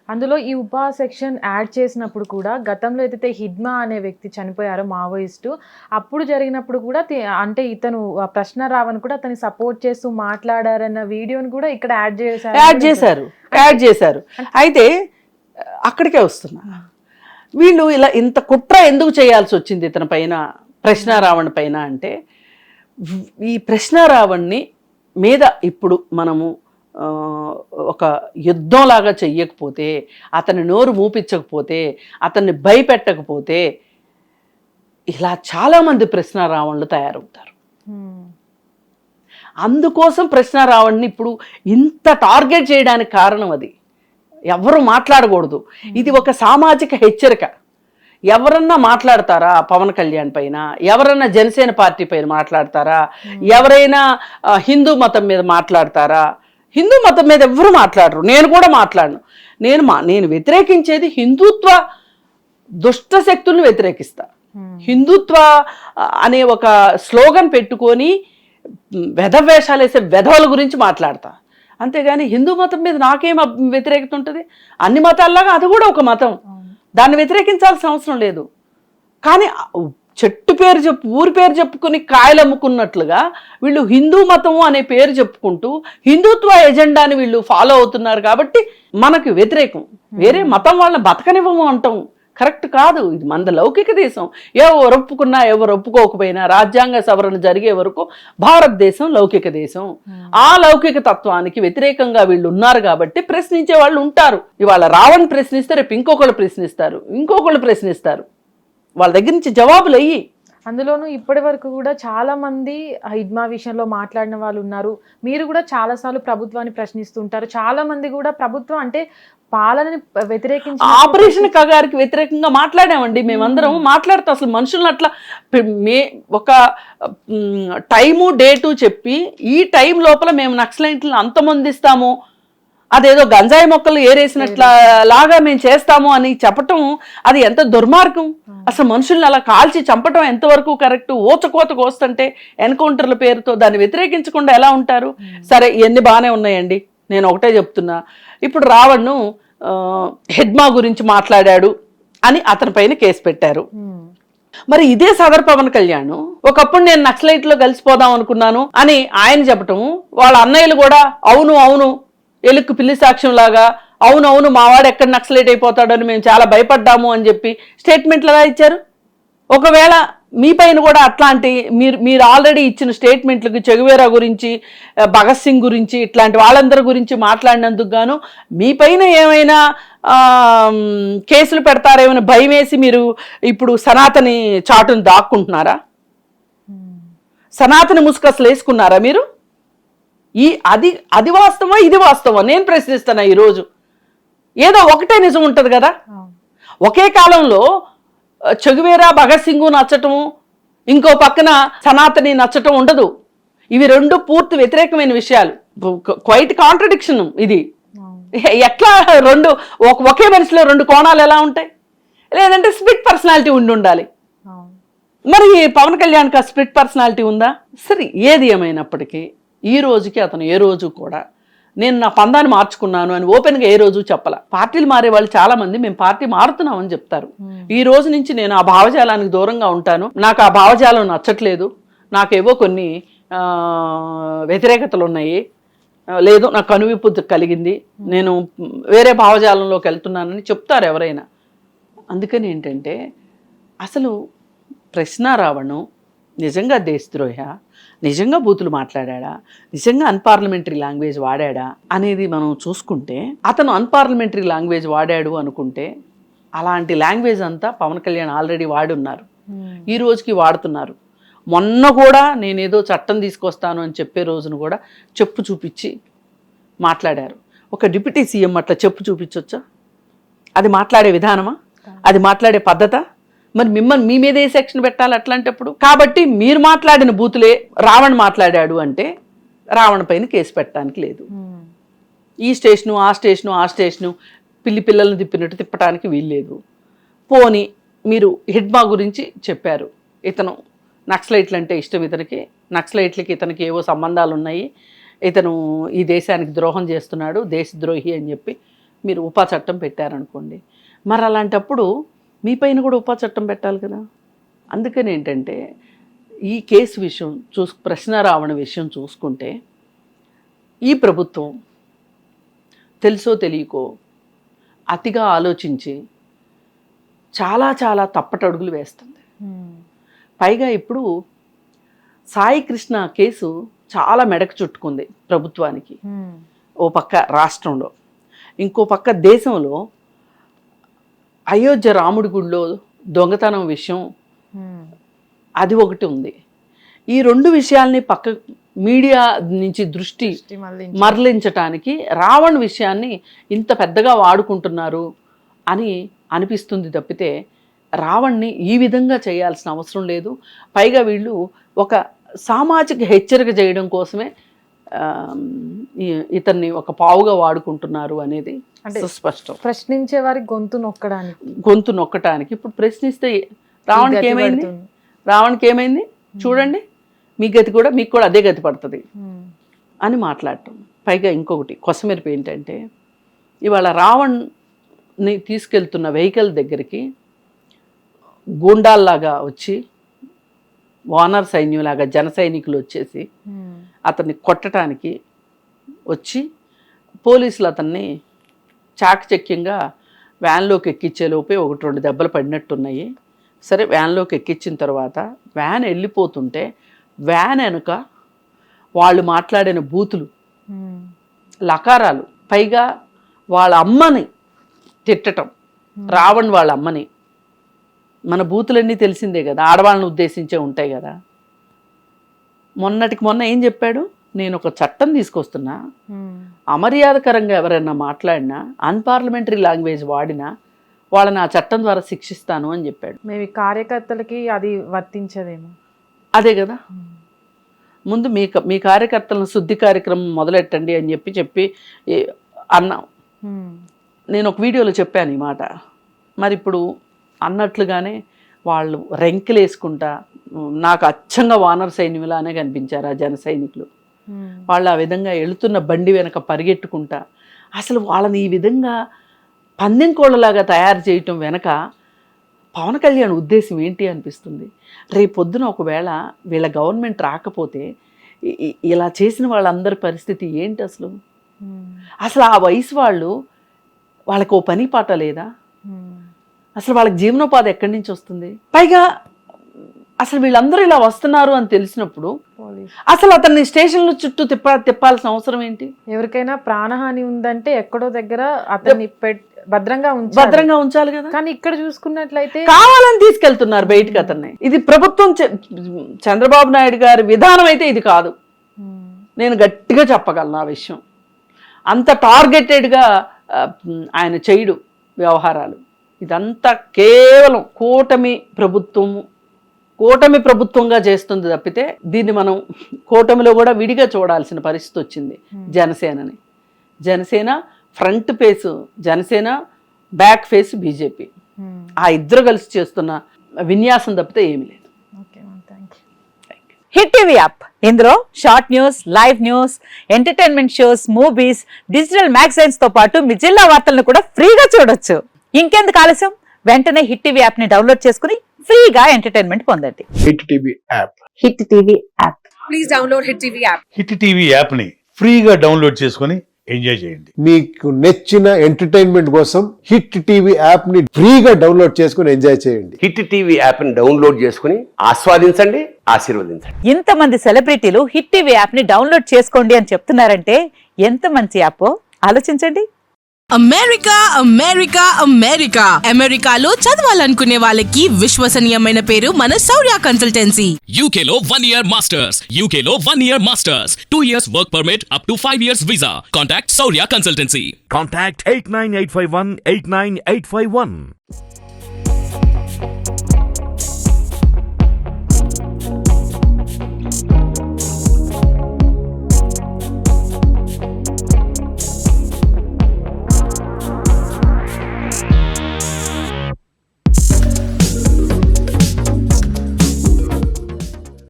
అందులో ఈ ఉపా section add చేసినప్పుడు కూడా గతంలో ఏదైతే హిడ్మా అనే వ్యక్తి చనిపోయారో మావోయిస్టు, అప్పుడు జరిగినప్పుడు కూడా అంటే ఇతను ప్రశ్న రావని కూడా అతన్ని సపోర్ట్ చేస్తూ మాట్లాడారన్న వీడియోని కూడా ఇక్కడ యాడ్ చేశారు. అయితే అక్కడికే వస్తున్నా, వీళ్ళు ఇలా ఇంత కుట్ర ఎందుకు చేయాల్సి వచ్చింది ఇతని పైన, ప్రశ్నారావణ్ పైన అంటే, ఈ ప్రశ్నారావణ్ణి మీద ఇప్పుడు మనము ఒక యుద్ధంలాగా చెయ్యకపోతే, అతని నోరు మూపించకపోతే, అతన్ని భయపెట్టకపోతే ఇలా చాలామంది ప్రశ్నారావణులు తయారవుతారు. అందుకోసం ప్రశ్నారావణ్ణి ఇప్పుడు ఇంత టార్గెట్ చేయడానికి కారణం అది. ఎవరు మాట్లాడకూడదు, ఇది ఒక సామాజిక హెచ్చరిక. ఎవరన్నా మాట్లాడతారా పవన్ కళ్యాణ్ పైన, ఎవరన్నా జనసేన పార్టీ పైన మాట్లాడతారా, ఎవరైనా హిందూ మతం మీద మాట్లాడతారా? హిందూ మతం మీద ఎవరు మాట్లాడరు, నేను కూడా మాట్లాడను. నేను వ్యతిరేకించేది హిందుత్వ దుష్ట శక్తులను వ్యతిరేకిస్తా. హిందుత్వ అనే ఒక స్లోగన్ పెట్టుకొని వెధవేషాలు వేసే వెధవల గురించి మాట్లాడతా. అంతేగాని హిందూ మతం మీద నాకేం వ్యతిరేకత ఉంటుంది? అన్ని మతాల్లాగా అది కూడా ఒక మతం, దాన్ని వ్యతిరేకించాల్సిన అవసరం లేదు. కానీ చెట్టు పేరు ఊరి పేరు చెప్పుకుని కాయలు అమ్ముకున్నట్లుగా వీళ్ళు హిందూ మతము అనే పేరు చెప్పుకుంటూ హిందుత్వ ఎజెండాని వీళ్ళు ఫాలో అవుతున్నారు. కాబట్టి మనకు వ్యతిరేకం. వేరే మతం వాళ్ళని బతకనివ్వము అంటాం, కరెక్ట్ కాదు. ఇది మన లౌకిక దేశం. ఎవరు ఒప్పుకున్నా ఎవరు ఒప్పుకోకపోయినా రాజ్యాంగ సవరణ జరిగే వరకు భారతదేశం లౌకిక దేశం. ఆ లౌకిక తత్వానికి వ్యతిరేకంగా వీళ్ళు ఉన్నారు కాబట్టి ప్రశ్నించే వాళ్ళు ఉంటారు. ఇవాళ రావణ్ ప్రశ్నిస్తే రేపు ఇంకొకళ్ళు ప్రశ్నిస్తారు. వాళ్ళ దగ్గర నుంచి జవాబులు అయ్యి. అందులోనూ ఇప్పటి వరకు కూడా చాలా మంది హిడ్మా విషయంలో మాట్లాడిన వాళ్ళు ఉన్నారు. మీరు కూడా చాలాసార్లు ప్రభుత్వాన్ని ప్రశ్నిస్తుంటారు. చాలా మంది కూడా ప్రభుత్వం అంటే పాలనని వ్యతిరేకించి ఆపరేషన్ కగారికి వ్యతిరేకంగా మాట్లాడామండి. మేమందరం మాట్లాడుతాం. అసలు మనుషులను అట్లా ఒక టైము డేటు చెప్పి ఈ టైం లోపల మేము నక్సలైట్లను అంతమొందిస్తాము, అదేదో గంజాయి మొక్కలు ఏరేసినట్ల లాగా మేము చేస్తాము అని చెప్పటం అది ఎంత దుర్మార్గం. అసలు మనుషుల్ని అలా కాల్చి చంపటం ఎంతవరకు కరెక్ట్? ఓచకోత కోస్తుంటే ఎన్కౌంటర్ల పేరుతో దాన్ని వ్యతిరేకించకుండా ఎలా ఉంటారు? సరే, ఇవన్నీ బాగానే ఉన్నాయండి. నేను ఒకటే చెప్తున్నా, ఇప్పుడు రావణ్ను హిడ్మా గురించి మాట్లాడాడు అని అతని పైన కేసు పెట్టారు. మరి ఇదే సదర్ పవన్ కళ్యాణ్ ఒకప్పుడు నేను నక్సలైట్లో కలిసిపోదాం అనుకున్నాను అని ఆయన చెప్పటం, వాళ్ళ అన్నయ్యలు కూడా అవును ఎలుక్కు పిల్లి సాక్ష్యం లాగా అవును మావాడు ఎక్కడ నక్సలైట్ అయిపోతాడని మేము చాలా భయపడ్డాము అని చెప్పి స్టేట్మెంట్లు ఎలా ఇచ్చారు? ఒకవేళ మీ పైన కూడా అట్లాంటి మీరు ఆల్రెడీ ఇచ్చిన స్టేట్మెంట్లకు చెగువేరా గురించి, భగత్ సింగ్ గురించి, ఇట్లాంటి వాళ్ళందరి గురించి మాట్లాడినందుకు గాను మీ పైన ఏమైనా కేసులు పెడతారేమైనా భయం వేసి మీరు ఇప్పుడు సనాతని చాటును దాక్కుంటున్నారా? సనాతని ముసుకసలు వేసుకున్నారా మీరు? అది వాస్తవమా ఇది వాస్తవమా నేను ప్రశ్నిస్తున్నా. ఈరోజు ఏదో ఒకటే నిజం ఉంటుంది కదా. ఒకే కాలంలో చెగువేరా భగత్ సింగ్ నచ్చటము, ఇంకో పక్కన సనాతని నచ్చటం ఉండదు. ఇవి రెండు పూర్తి వ్యతిరేకమైన విషయాలు. క్వైట్ కాంట్రడిక్షన్ ఇది. ఎట్లా రెండు ఒకే మనిషిలో రెండు కోణాలు ఎలా ఉంటాయి? లేదంటే స్ప్లిట్ పర్సనాలిటీ ఉండాలి. మరి పవన్ కళ్యాణ్కి ఆ స్ప్లిట్ పర్సనాలిటీ ఉందా? సరే, ఏది ఏమైనప్పటికీ ఈ రోజుకి అతను ఏ రోజు కూడా నేను నా పందాన్ని మార్చుకున్నాను అని ఓపెన్గా ఏ రోజు చెప్పాల. పార్టీలు మారే వాళ్ళు చాలా మంది మేము పార్టీ మారుతున్నామని చెప్తారు. ఈ రోజు నుంచి నేను ఆ భావజాలానికి దూరంగా ఉంటాను, నాకు ఆ భావజాలం నచ్చట్లేదు, నాకేవో కొన్ని వ్యతిరేకతలు ఉన్నాయి, లేదు నాకు కనువిప్పు కలిగింది, నేను వేరే భావజాలంలోకి వెళ్తున్నానని చెప్తారు ఎవరైనా. అందుకని ఏంటంటే అసలు ప్రశ్నారావణ్ నిజంగా దేశద్రోహ, నిజంగా బూతులు మాట్లాడా, నిజంగా అన్పార్లమెంటరీ లాంగ్వేజ్ వాడా అనేది మనం చూసుకుంటే, అతను అన్పార్లమెంటరీ లాంగ్వేజ్ వాడాడు అనుకుంటే అలాంటి లాంగ్వేజ్ అంతా పవన్ కళ్యాణ్ ఆల్రెడీ వాడి ఉన్నారు, ఈ రోజుకి వాడుతున్నారు. మొన్న కూడా నేనేదో చట్టం తీసుకొస్తాను అని చెప్పే రోజును కూడా చెప్పు చూపించి మాట్లాడారు. ఒక డిప్యూటీ సీఎం అట్లా చెప్పు చూపించొచ్చా? అది మాట్లాడే విధానమా? అది మాట్లాడే పద్ధత? మరి మిమ్మల్ని మీ మీద ఏ సెక్షన్ పెట్టాలి అట్లాంటప్పుడు? కాబట్టి మీరు మాట్లాడిన బూతులే రావణ్ మాట్లాడాడు అంటే రావణ్ పైన కేసు పెట్టడానికి లేదు. ఈ స్టేషను ఆ స్టేషను పిల్లల్ని తిప్పినట్టు తిప్పడానికి వీల్లేదు. పోనీ మీరు హిడ్మా గురించి చెప్పారు, ఇతను నక్సలైట్లు అంటే ఇష్టం, నక్సలైట్లకి ఇతనికి ఏవో సంబంధాలు ఉన్నాయి, ఇతను ఈ దేశానికి ద్రోహం చేస్తున్నాడు, దేశద్రోహి అని చెప్పి మీరు ఉపా చట్టం పెట్టారనుకోండి, మరి అలాంటప్పుడు మీ పైన కూడా ఉపా చట్టం పెట్టాలి కదా. అందుకని ఏంటంటే ఈ కేసు విషయం ప్రశ్న రావణ విషయం చూసుకుంటే ఈ ప్రభుత్వం తెలుసో తెలియకో అతిగా ఆలోచించి చాలా చాలా తప్పటడుగులు వేస్తుంది. పైగా ఇప్పుడు సాయి కృష్ణ కేసు చాలా మెడకు చుట్టుకుంది ప్రభుత్వానికి. ఓ పక్క రాష్ట్రంలో, ఇంకో పక్క దేశంలో అయోధ్య రాముడి గుడిలో దొంగతనం విషయం అది ఒకటి ఉంది. ఈ రెండు విషయాల్ని పక్క మీడియా నుంచి దృష్టి మరలించటానికి రావణ్ విషయాన్ని ఇంత పెద్దగా వాడుకుంటున్నారు అని అనిపిస్తుంది తప్పితే రావణ్ణి ఈ విధంగా చేయాల్సిన అవసరం లేదు. పైగా వీళ్ళు ఒక సామాజిక హెచ్చరిక చేయడం కోసమే ఇతన్ని ఒక పావుగా వాడుకుంటున్నారు అనేది స్పష్టం. ప్రశ్నించే వారి గొంతు నొక్కటానికి ఇప్పుడు ప్రశ్నిస్తే రావణ్కి ఏమైంది చూడండి, మీ గతి కూడా మీకు కూడా అదే గతి పడుతుంది అని మాట్లాడటం. పైగా ఇంకొకటి కొసమెరుపు ఏంటంటే ఇవాళ రావణ్ని తీసుకెళ్తున్న వెహికల్ దగ్గరికి గూండాల్లాగా వచ్చి వానర్ సైన్యంలాగా జన సైనికులు వచ్చేసి అతన్ని కొట్టడానికి వచ్చి పోలీసులు అతన్ని చాకచక్యంగా వ్యాన్లోకి ఎక్కించేలోపే 1-2 దెబ్బలు పడినట్టున్నాయి. సరే వ్యాన్లోకి ఎక్కించిన తర్వాత వ్యాన్ వెళ్ళిపోతుంటే వ్యాన్ వెనుక వాళ్ళు మాట్లాడిన బూతులు, లకారాలు, పైగా వాళ్ళ అమ్మని తిట్టటం, రావణ్ వాళ్ళ అమ్మని. మన బూతులన్నీ తెలిసిందే కదా, ఆడవాళ్ళని ఉద్దేశించే ఉంటాయి కదా. మొన్న ఏం చెప్పాడు, నేను ఒక చట్టం తీసుకొస్తున్నా, అమర్యాదకరంగా ఎవరైనా మాట్లాడినా, అన్పార్లమెంటరీ లాంగ్వేజ్ వాడినా వాళ్ళని ఆ చట్టం ద్వారా శిక్షిస్తాను అని చెప్పాడు. మేబీ కార్యకర్తలకి అది వర్తించదేమో. అదే కదా, ముందు మీ కార్యకర్తలను శుద్ధి కార్యక్రమం మొదలెట్టండి అని చెప్పి అన్నాం. నేను ఒక వీడియోలో చెప్పాను ఈ మాట. మరి ఇప్పుడు అన్నట్లుగానే వాళ్ళు రెంకెలు వేసుకుంటా నాకు అచ్చంగా వానర్ సైన్యంలానే కనిపించారు ఆ జన సైనికులు. వాళ్ళు ఆ విధంగా వెళుతున్న బండి వెనక పరిగెట్టుకుంటా, అసలు వాళ్ళని ఈ విధంగా పందెం కోళ్ళలాగా తయారు చేయటం వెనక పవన్ కళ్యాణ్ ఉద్దేశం ఏంటి అనిపిస్తుంది. రేపొద్దున ఒకవేళ వీళ్ళ గవర్నమెంట్ రాకపోతే ఇలా చేసిన వాళ్ళందరి పరిస్థితి ఏంటి అసలు? అసలు ఆ వయసు వాళ్ళకి ఓ పని పాట లేదా? అసలు వాళ్ళకి జీవనోపాధి ఎక్కడి నుంచి వస్తుంది? పైగా అసలు వీళ్ళందరూ ఇలా వస్తున్నారు అని తెలిసినప్పుడు అసలు అతన్ని స్టేషన్లో చుట్టూ తిప్పాల్సిన అవసరం ఏంటి? ఎవరికైనా ప్రాణహాని ఉందంటే ఎక్కడో దగ్గర అతన్ని భద్రంగా ఉంచాలి కదా. కానీ ఇక్కడ చూసుకున్నట్లయితే కావాలని తీసుకెళ్తున్నారు బయటికి అతన్ని. ఇది ప్రభుత్వం చంద్రబాబు నాయుడు గారి విధానం అయితే ఇది కాదు, నేను గట్టిగా చెప్పగలను ఆ విషయం. అంత టార్గెటెడ్గా ఆయన చేయడు వ్యవహారాలు. ఇదంతా కేవలం కూటమి ప్రభుత్వంగా చేస్తుంది తప్పితే దీన్ని మనం కూటమిలో కూడా విడిగా చూడాల్సిన పరిస్థితి వచ్చింది. జనసేనని, Janasena front face Janasena, back face BJP, ఆ ఇద్దరు కలిసి చేస్తున్న విన్యాసం తప్పితే ఏమీ లేదు. హిట్ టీవీ యాప్, ఇందులో short news, live news, entertainment shows, movies, digital magazines తో పాటు మీ జిల్లా వార్తలను కూడా ఫ్రీగా చూడొచ్చు. ఇంకెందుకు ఆలస్యం, వెంటనే హిట్ టీవీ యాప్ ని డౌన్లోడ్ చేసుకుని ఫ్రీగా ఎంటర్టైన్మెంట్ పొందండి. Hit TV app, hit TV app, please download hit TV app. Hit TV app ని ఫ్రీగా డౌన్లోడ్ చేసుకుని ఎంజాయ్ చేయండి. మీకు నచ్చిన ఎంటర్టైన్మెంట్ కోసం హిట్ టీవీ యాప్ ని ఫ్రీగా డౌన్లోడ్ చేసుకుని ఎంజాయ్ చేయండి. హిట్ టీవీ యాప్ ని డౌన్లోడ్ చేసుకుని ఆస్వాదించండి, ఆశీర్వదించండి. ఇంతమంది సెలబ్రిటీలు హిట్ టీవీ యాప్ ని డౌన్లోడ్ చేసుకోండి అని చెప్తున్నారంటే ఎంత మంచి యాప్ ఆలోచించండి. అమెరికా అమెరికా అమెరికా అమెరికాలో చదవాలనుకునే వాళ్ళకి విశ్వసనీయమైన పేరు మన శౌర్య కన్సల్టెన్సీ. UK లో 1 year masters, UK లో 1 year masters, 2 years work permit up to 5 years visa. Contact Saurya Consultancy. Contact 89851 89851.